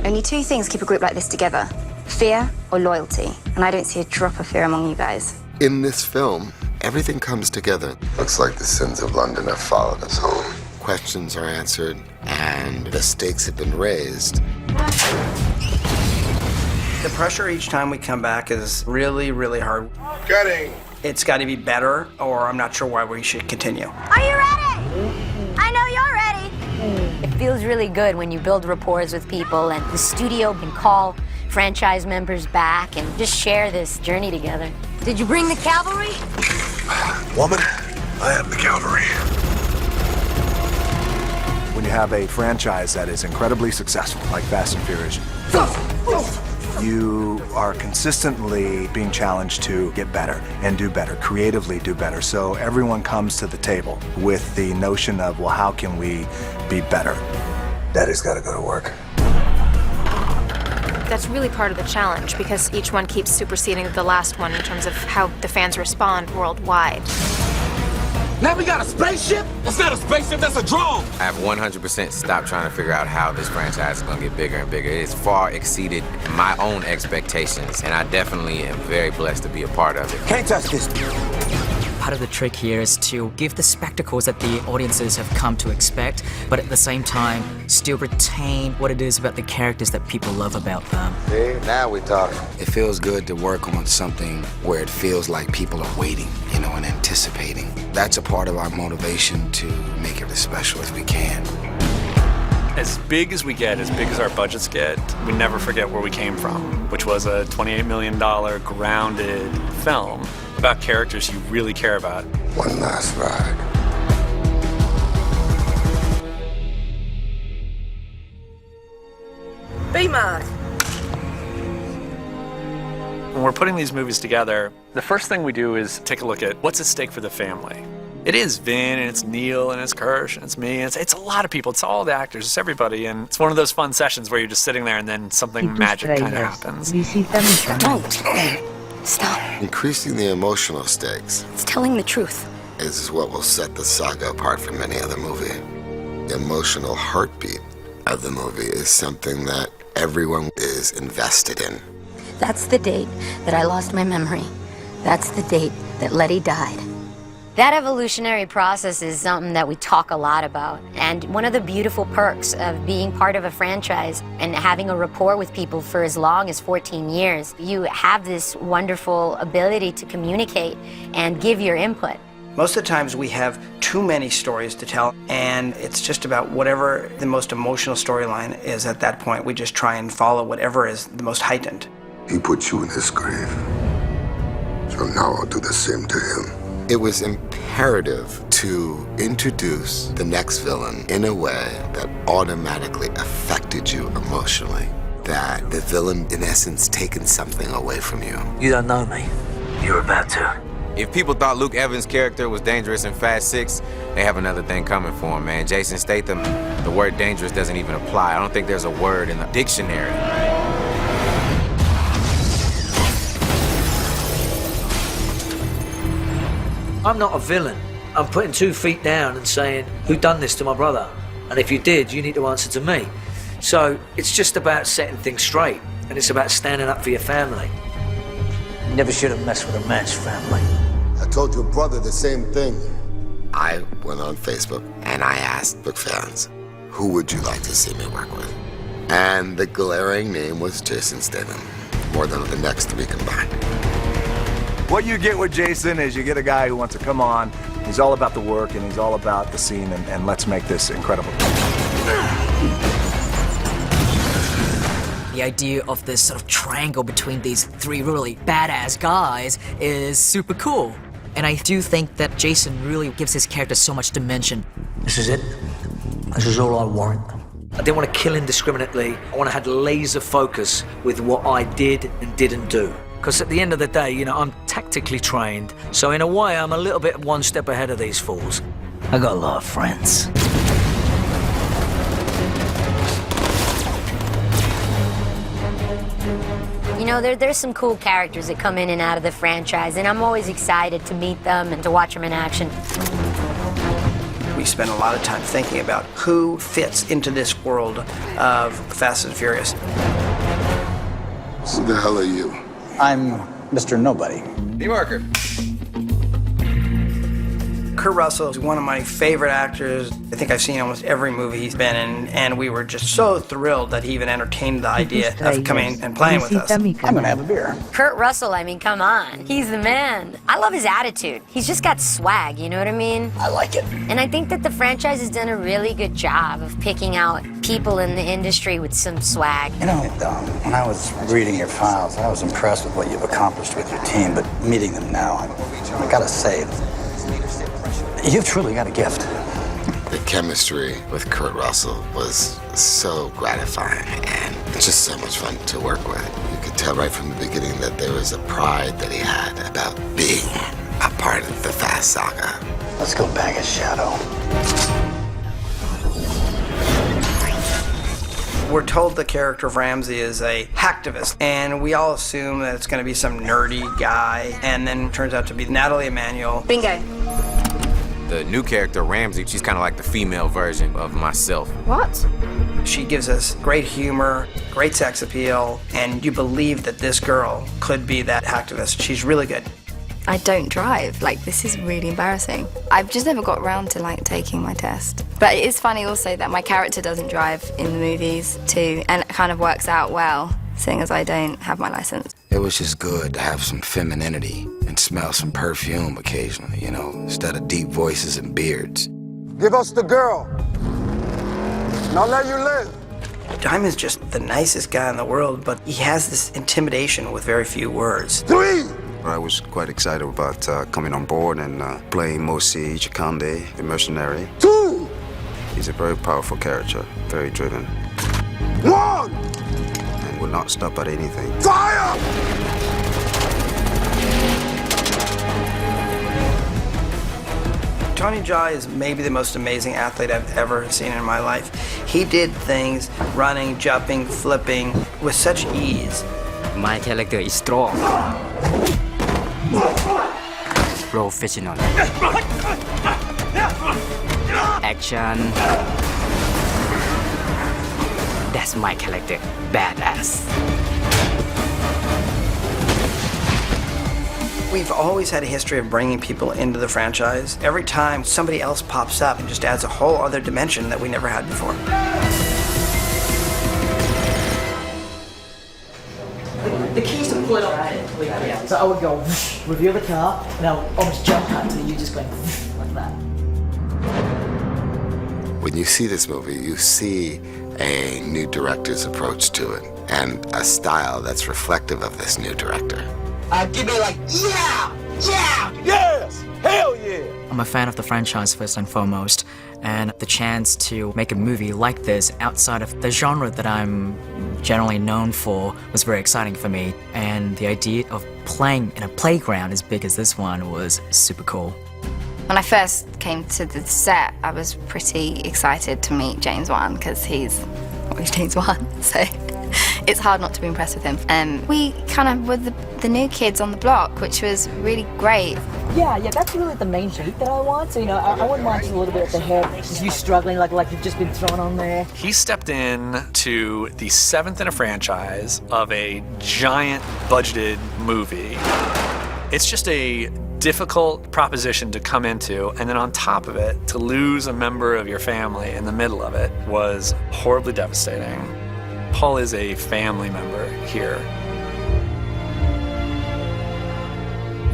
Only two things keep a group like this together: fear or loyalty. And I don't see a drop of fear among you guys. In this film, everything comes together. Looks like the sins of London have followed us home. Questions are answered, and the stakes have been raised. The pressure each time we come back is really, really hard. Cutting! It's got to be better, or I'm not sure why we should continue. Are you ready? I know you're ready. It feels really good when you build rapport with people and the studio can call franchise members back and just share this journey together. Did you bring the cavalry? Woman, I am the cavalry. When you have a franchise that is incredibly successful, like Fast and Furious, you are consistently being challenged to get better and do better, creatively do better. So everyone comes to the table with the notion of, well, how can we be better? Daddy's got to go to work. That's really part of the challenge, because each one keeps superseding the last one in terms of how the fans respond worldwide. Now we got a spaceship? It's not a spaceship, that's a drone! I have 100% stopped trying to figure out how this franchise is going to get bigger and bigger. It's far exceeded my own expectations, and I definitely am very blessed to be a part of it. Can't touch this. Part of the trick here is to give the spectacles that the audiences have come to expect, but at the same time, still retain what it is about the characters that people love about them. See, now we talk. It feels good to work on something where it feels like people are waiting, you know, and anticipating. That's a part of our motivation to make it as special as we can. As big as we get, as big as our budgets get, we never forget where we came from, which was a $28 million grounded film about characters you really care about. One last ride. B-Mark. When we're putting these movies together, the first thing we do is take a look at what's at stake for the family. It is Vin, and it's Neil, and it's Kirsch, and it's me, and it's a lot of people. It's all the actors, it's everybody, and it's one of those fun sessions where you're just sitting there and then something magic kind of happens. Don't. Stop. Increasing the emotional stakes It's telling the truth. is what will set the saga apart from any other movie. The emotional heartbeat of the movie is something that everyone is invested in. That's the date that I lost my memory. That's the date that Letty died. That evolutionary process is something that we talk a lot about. And one of the beautiful perks of being part of a franchise and having a rapport with people for as long as 14 years, you have this wonderful ability to communicate and give your input. Most of the times we have too many stories to tell, and it's just about whatever the most emotional storyline is at that point. We just try and follow whatever is the most heightened. He put you in his grave. So now I'll do the same to him. It was imperative to introduce the next villain in a way that automatically affected you emotionally. That the villain, in essence, taken something away from you. You don't know me. You're about to. If people thought Luke Evans' character was dangerous in Fast 6, they have another thing coming for him, man. Jason Statham, the word dangerous doesn't even apply. I don't think there's a word in the dictionary. I'm not a villain. I'm putting 2 feet down and saying, who done this to my brother? And if you did, you need to answer to me. So it's just about setting things straight, and it's about standing up for your family. You never should have messed with a man's family. I told your brother the same thing. I went on Facebook and I asked book fans, who would you like to see me work with? And the glaring name was Jason Statham, more than the next 3 combined. What you get with Jason is you get a guy who wants to come on, he's all about the work and he's all about the scene, and let's make this incredible. The idea of this sort of triangle between these 3 really badass guys is super cool. And I do think that Jason really gives his character so much dimension. This is it. This is all I want. I didn't want to kill indiscriminately. I want to have laser focus with what I did and didn't do. Because at the end of the day, you know, I'm tactically trained, so in a way, I'm a little bit 1 step ahead of these fools. I got a lot of friends. You know, there's some cool characters that come in and out of the franchise, and I'm always excited to meet them and to watch them in action. We we spend a lot of time thinking about who fits into this world of Fast and Furious. Who the hell are you? I'm Mr. Nobody. D-marker. Kurt Russell is one of my favorite actors. I think I've seen almost every movie he's been in, and we were just so thrilled that he even entertained the idea of coming and playing with us. I'm gonna have a beer. Kurt Russell, I mean, come on. He's the man. I love his attitude. He's just got swag, you know what I mean? I like it. And I think that the franchise has done a really good job of picking out people in the industry with some swag. You know, when I was reading your files, I was impressed with what you've accomplished with your team, but meeting them now, I gotta say, you've truly got a gift. The chemistry with Kurt Russell was so gratifying and just so much fun to work with. You could tell right from the beginning that there was a pride that he had about being a part of the Fast saga. Let's go bag a shadow. We're told the character of Ramsey is a hacktivist, and we all assume that it's going to be some nerdy guy, and then it turns out to be Natalie Emanuel. Bingo. The new character, Ramsey, she's kind of like the female version of myself. What? She gives us great humor, great sex appeal, and you believe that this girl could be that hacktivist. She's really good. I don't drive. Like, this is really embarrassing. I've just never got around to, like, taking my test. But it is funny also that my character doesn't drive in the movies, too, and it kind of works out well, seeing as I don't have my license. It was just good to have some femininity and smell some perfume occasionally, you know, instead of deep voices and beards. Give us the girl. And I'll let you live. Diamond's just the nicest guy in the world, but he has this intimidation with very few words. 3! I was quite excited about coming on board and playing Mosi Chikande, the mercenary. 2! He's a very powerful character, very driven. 1! And will not stop at anything. Fire! Tony Jaa is maybe the most amazing athlete I've ever seen in my life. He did things, running, jumping, flipping, with such ease. My character is strong. Professional. Action. That's my character. Badass. We've always had a history of bringing people into the franchise. Every time somebody else pops up and just adds a whole other dimension that we never had before. The key is to pull it up. Yeah. So I would go, reveal the car, and I would almost jump cut to you just going like that. When you see this movie, you see a new director's approach to it and a style that's reflective of this new director. Give me like, yeah! Yes! Hell yeah! I'm a fan of the franchise first and foremost, and the chance to make a movie like this outside of the genre that I'm generally known for was very exciting for me, and the idea of playing in a playground as big as this one was super cool. When I first came to the set, I was pretty excited to meet James Wan because he's James Wan, so it's hard not to be impressed with him. We kind of were the new kids on the block, which was really great. Yeah, that's really the main shape that I want. So, you know, I wouldn't mind just a little bit at the head, just you struggling like you've just been thrown on there. He stepped in to the 7th in a franchise of a giant budgeted movie. It's just a difficult proposition to come into, and then on top of it, to lose a member of your family in the middle of it was horribly devastating. Paul is a family member here.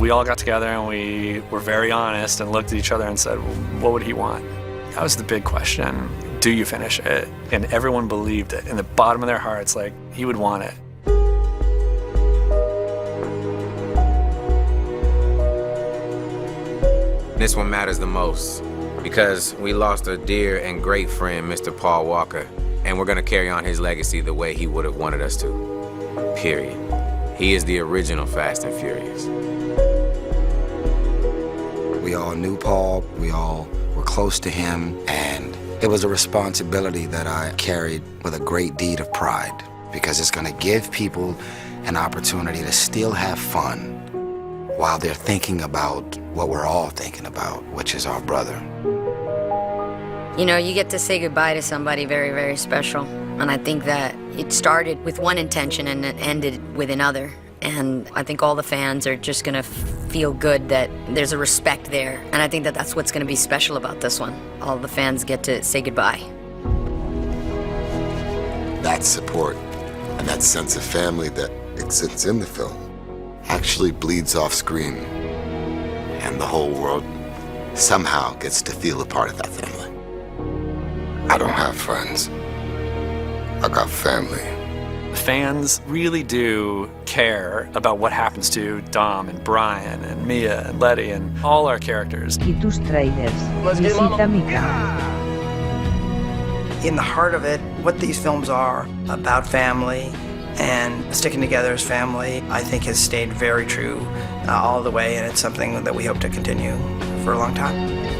We all got together and we were very honest and looked at each other and said, what would he want? That was the big question. Do you finish it? And everyone believed it. In the bottom of their hearts, like, he would want it. This one matters the most because we lost a dear and great friend, Mr. Paul Walker, and we're gonna carry on his legacy the way he would have wanted us to, period. He is the original Fast and Furious. We all knew Paul, we all were close to him, and it was a responsibility that I carried with a great deed of pride because it's gonna give people an opportunity to still have fun while they're thinking about what we're all thinking about, which is our brother. You know, you get to say goodbye to somebody very, very special. And I think that it started with one intention and it ended with another. And I think all the fans are just gonna feel good that there's a respect there. And I think that that's what's gonna be special about this one. All the fans get to say goodbye. That support and that sense of family that exists in the film actually bleeds off screen. And the whole world somehow gets to feel a part of that family. I don't have friends. I got family. Fans really do care about what happens to Dom and Brian and Mia and Letty and all our characters. Y tus tráilers. Visita mi cama. In the heart of it, what these films are about family and sticking together as family, I think has stayed very true all the way, and it's something that we hope to continue for a long time.